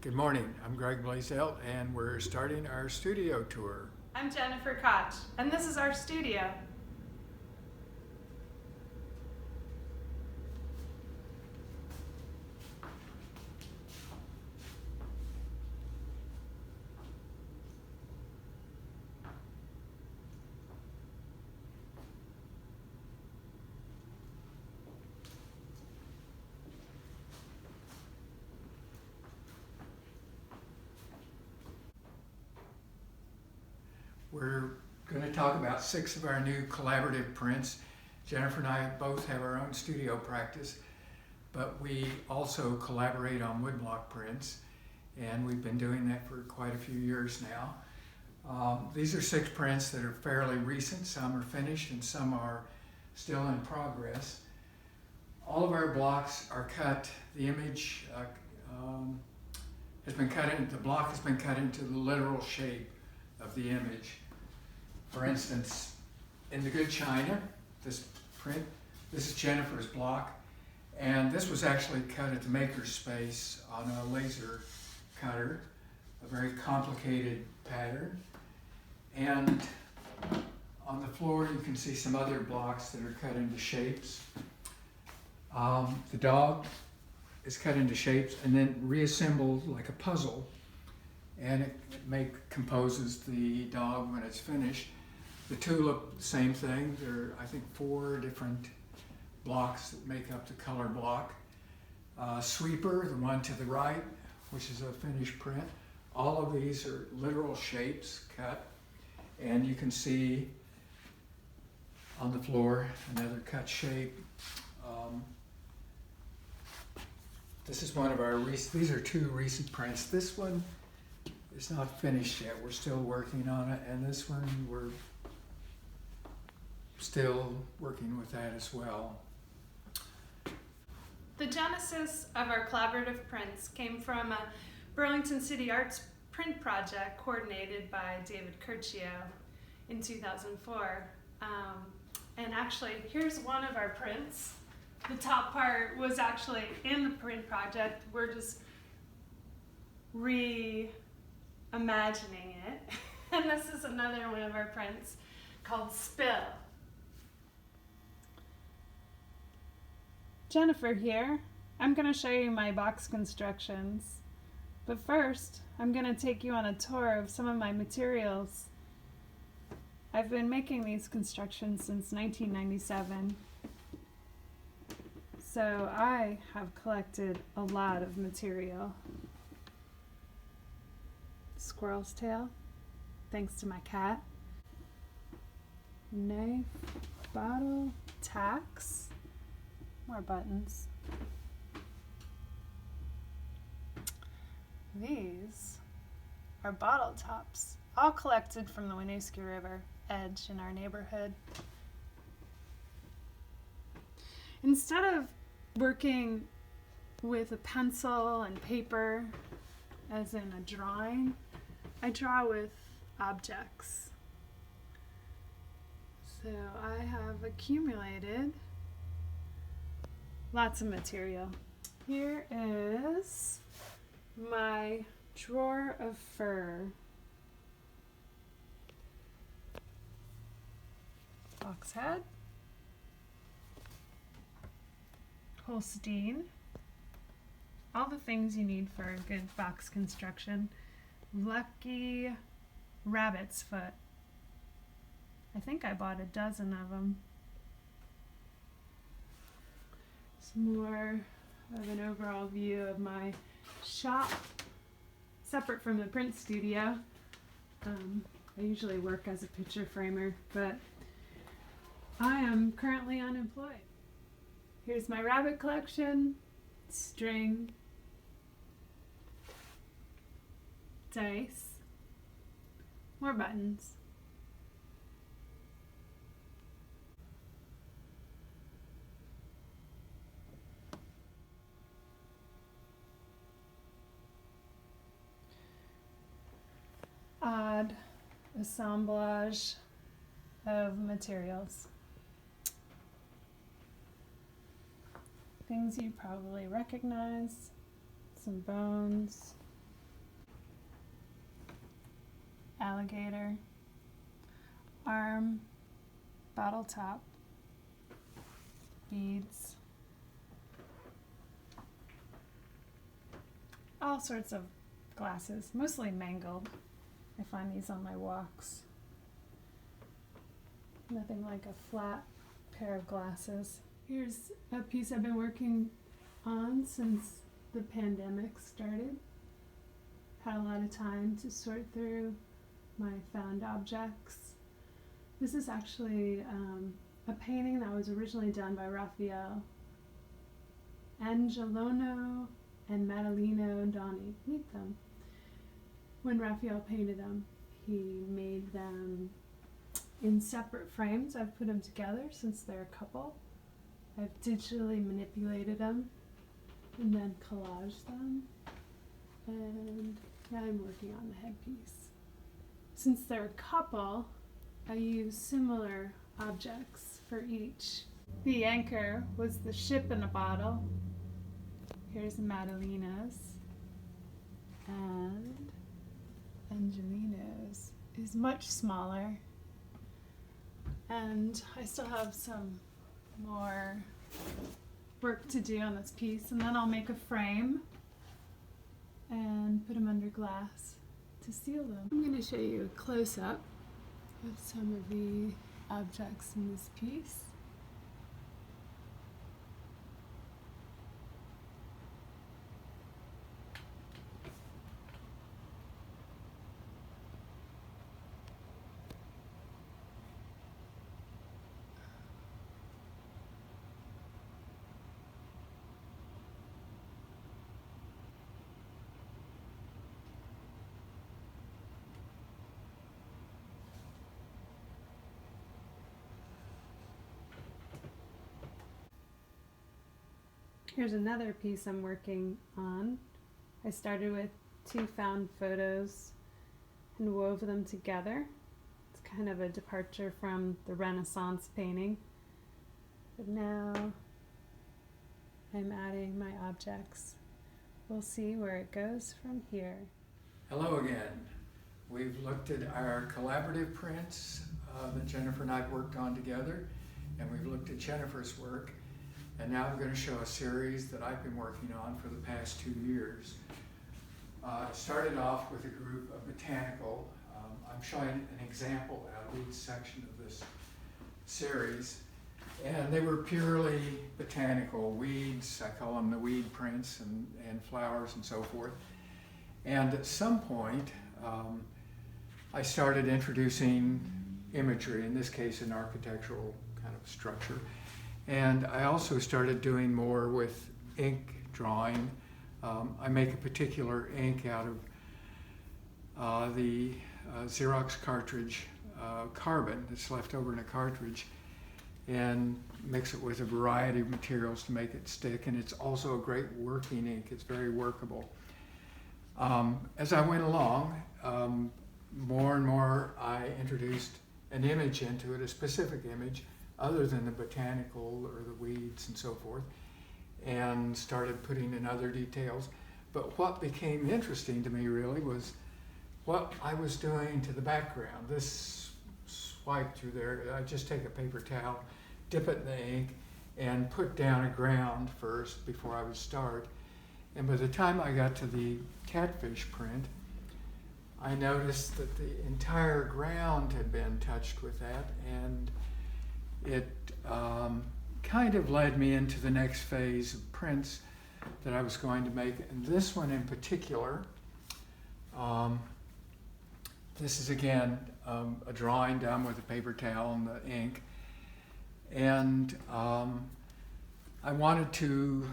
Good morning, I'm Gregg Blasdel and we're starting our studio tour. I'm Jennifer Koch, and this is our studio. We're going to talk about 6 of our new collaborative prints. Jennifer and I both have our own studio practice, but we also collaborate on woodblock prints, and we've been doing that for quite a few years now. These are 6 prints that are fairly recent. Some are finished and some are still in progress. All of our blocks are cut. The image has been cut in, the block has been cut into the literal shape of the image. For instance, in the good china, this print, this is Jennifer's block, and this was actually cut at the maker's space on a laser cutter, a very complicated pattern. And on the floor you can see some other blocks that are cut into shapes. The dog is cut into shapes and then reassembled like a puzzle, and it composes the dog when it's finished. The tulip, same thing. There are, I think, 4 different blocks that make up the color block. Sweeper, the one to the right, which is a finished print. All of these are literal shapes cut, and you can see on the floor another cut shape. This is one of our these are 2 recent prints. This one is not finished yet. We're still working on it, and this one we're still working with that as well. The genesis of our collaborative prints came from a Burlington City Arts print project coordinated by David Curcio in 2004. And actually, here's one of our prints. The top part was actually in the print project. We're just reimagining it. And this is another one of our prints called Spill. Jennifer here. I'm going to show you my box constructions. But first, I'm going to take you on a tour of some of my materials. I've been making these constructions since 1997. So I have collected a lot of material. Squirrel's tail, thanks to my cat. Knife, bottle, tacks, more buttons. These are bottle tops, all collected from the Winooski River edge in our neighborhood. Instead of working with a pencil and paper, as in a drawing, I draw with objects. So I have accumulated lots of material. Here is my drawer of fur. Box head. Holstein. All the things you need for a good box construction. Lucky rabbit's foot. I think I bought a dozen of them. Some more of an overall view of my shop, separate from the print studio. I usually work as a picture framer, but I am currently unemployed. Here's my rabbit collection, string, dice, more buttons. Odd assemblage of materials. Things you probably recognize, some bones, alligator, arm, bottle top, beads, all sorts of glasses, mostly mangled. I find these on my walks. Nothing like a flat pair of glasses. Here's a piece I've been working on since the pandemic started. Had a lot of time to sort through my found objects. This is actually a painting that was originally done by Raphael Angelino and Maddaleno Doni. Meet them. When Raphael painted them, he made them in separate frames. I've put them together since they're a couple. I've digitally manipulated them and then collaged them. And now I'm working on the headpiece. Since they're a couple, I use similar objects for each. The anchor was the ship in a bottle. Here's Maddalena's. And Angelino's is much smaller. And I still have some more work to do on this piece, and then I'll make a frame and put them under glass to seal them. I'm going to show you a close-up of some of the objects in this piece. Here's another piece I'm working on. I started with 2 found photos and wove them together. It's kind of a departure from the Renaissance painting. But now I'm adding my objects. We'll see where it goes from here. Hello again. We've looked at our collaborative prints that Jennifer and I have worked on together, and we've looked at Jennifer's work. And now I'm going to show a series that I've been working on for the past 2 years. It started off with a group of botanical. I'm showing an example out of each section of this series. And they were purely botanical weeds. I call them the weed prints, and flowers and so forth. And at some point, I started introducing imagery, in this case an architectural kind of structure. And I also started doing more with ink drawing. I make a particular ink out of the Xerox cartridge carbon that's left over in a cartridge, and mix it with a variety of materials to make it stick. And it's also a great working ink. It's very workable. As I went along, more and more I introduced an image into it, a specific image, other than the botanical or the weeds and so forth, and started putting in other details. But what became interesting to me really was what I was doing to the background. This swipe through there, I just take a paper towel, dip it in the ink, and put down a ground first before I would start. And by the time I got to the catfish print, I noticed that the entire ground had been touched with that, and it kind of led me into the next phase of prints that I was going to make. And this one in particular, this is again a drawing done with a paper towel and the ink. And I wanted to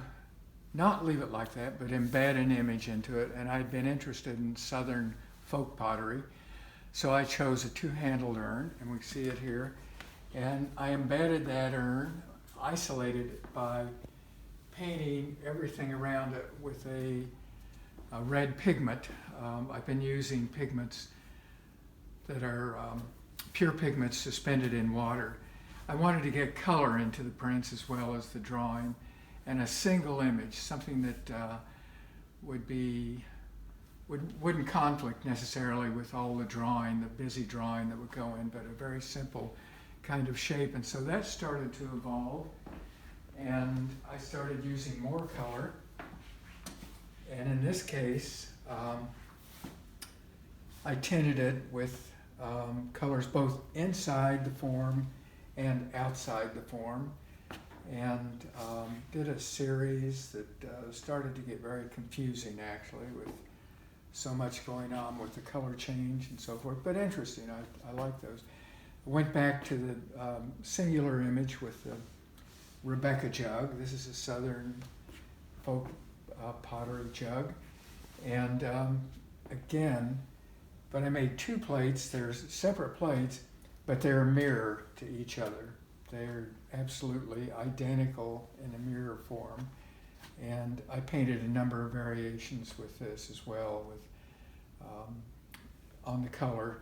not leave it like that, but embed an image into it. And I'd been interested in Southern folk pottery. So I chose a 2-handled urn, and we see it here. And I embedded that urn, isolated it by painting everything around it with a red pigment. I've been using pigments that are pure pigments suspended in water. I wanted to get color into the prints as well as the drawing, and a single image, something that would wouldn't conflict necessarily with all the drawing, the busy drawing that would go in, but a very simple kind of shape. And so that started to evolve, and I started using more color. And in this case, I tinted it with colors both inside the form and outside the form, and did a series that started to get very confusing, actually, with so much going on with the color change and so forth, but interesting. I like those. I went back to the singular image with the Rebecca jug. This is a southern folk pottery jug. And again, but I made two plates. There's separate plates, but they're mirrored to each other. They're absolutely identical in a mirror form. And I painted a number of variations with this as well, with on the color.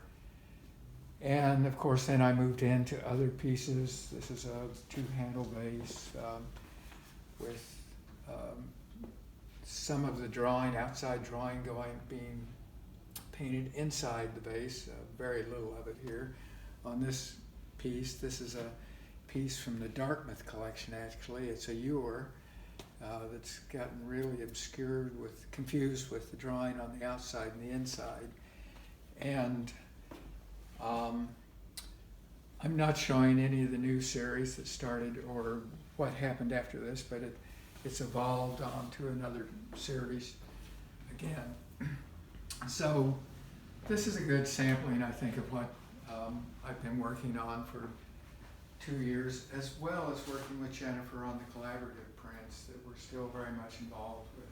And of course, then I moved into other pieces. This is a two-handle vase with some of the drawing, outside drawing, being painted inside the vase. Very little of it here. On this piece, this is a piece from the Dartmouth collection. Actually, it's a ewer. That's gotten really obscured confused with the drawing on the outside and the inside. And I'm not showing any of the new series that started or what happened after this, but it's evolved on to another series again. So this is a good sampling, I think, of what I've been working on for 2 years, as well as working with Jennifer on the collaborative prints that we're still very much involved with.